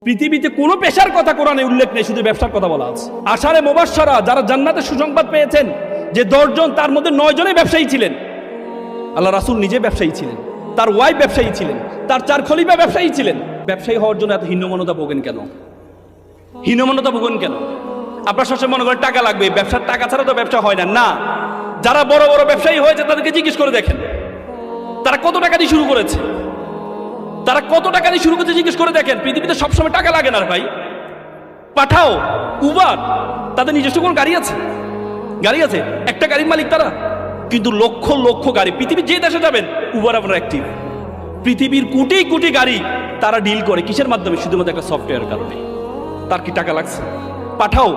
পৃথিবীতে কোনো পেশার কথা কোরআনে উল্লেখ নেই, শুধু ব্যবসার কথা বলা আছে। আশারে মুবাশশারা যারা জান্নাতে সুসংবাদ পেয়েছেন যে 10 জন, তার মধ্যে 9 জনই ব্যবসায়ী ছিলেন। আল্লাহ রাসূল নিজে ব্যবসায়ী ছিলেন, তার ওয়াইফ ব্যবসায়ী ছিলেন, তার 4 খলিফা ব্যবসায়ী ছিলেন। ব্যবসায়ী হওয়ার জন্য এত হীনমন্যতা ভোগেন কেন? হীনমন্যতা ভোগেন কেন? আপনার সবসময় মনে করেন টাকা লাগবে, ব্যবসার টাকা ছাড়া তো ব্যবসা হয় না। না, যারা বড় বড় ব্যবসায়ী হয়েছে তাদেরকে জিজ্ঞেস করে দেখেন তারা কত টাকা দিয়ে শুরু করেছে। তারা কত টাকা দিয়ে শুরু করতে জিজ্ঞেস করে দেখেন। পৃথিবীতে সবসময় টাকা লাগে না ভাই। পাঠাও, উবার, তাদের নিজস্ব কোনো গাড়ি আছে? গাড়ি আছে, একটা গাড়ির মালিক তারা, কিন্তু লক্ষ লক্ষ গাড়ি। পৃথিবীর যে দেশে যাবেন উবার আপনার অ্যাক্টিভ। পৃথিবীর কোটি কোটি গাড়ি তারা ডিল করে কিসের মাধ্যমে? শুধুমাত্র একটা সফটওয়্যারের কারণে। তার কি টাকা লাগছে? পাঠাও,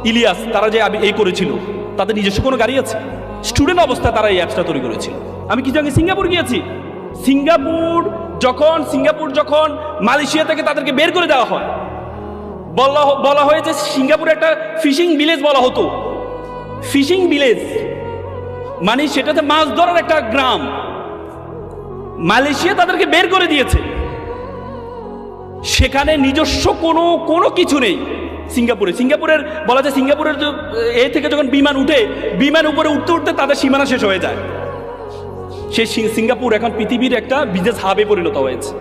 ইলিয়াস, তারা যে এই করেছিল, তাদের নিজস্ব কোনো গাড়ি আছে? স্টুডেন্ট অবস্থায় তারা এই অ্যাপসটা তৈরি করেছিল। আমি কিছু আগে সিঙ্গাপুর গিয়েছি। সিঙ্গাপুর যখন মালয়েশিয়া থেকে তাদেরকে বের করে দেওয়া হয়, বলা হয়েছে সিঙ্গাপুরে একটা ফিশিং ভিলেজ বলা হতো। ফিশিং ভিলেজ মানে সেটাতে মাছ ধরার একটা গ্রাম। মালয়েশিয়া তাদেরকে বের করে দিয়েছে, সেখানে নিজস্ব কোনো কিছু নেই। সিঙ্গাপুরের বলা যায়, সিঙ্গাপুরের এ থেকে যখন বিমান উঠে, বিমান উপরে উঠতে উঠতে তাদের সীমানা শেষ হয়ে যায়। সেই সিঙ্গাপুর এখন পৃথিবীর একটা বিজনেস হাবে পরিণত হয়েছে।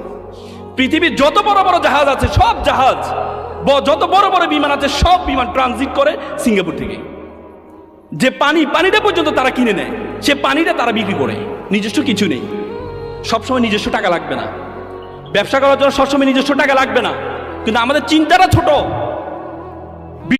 পৃথিবীর যত বড় বড় জাহাজ আছে, সব জাহাজ, যত বড় বড় বিমান আছে, সব বিমান ট্রানজিট করে সিঙ্গাপুর থেকে। যে পানিটা পর্যন্ত তারা কিনে নেয়, সে পানিটা তারা বিক্রি করে। নিজস্ব কিছু নেই। সবসময় নিজস্ব টাকা লাগবে না, ব্যবসা করার জন্য সবসময় নিজস্ব টাকা লাগবে না, কিন্তু আমাদের চিন্তাটা ছোট।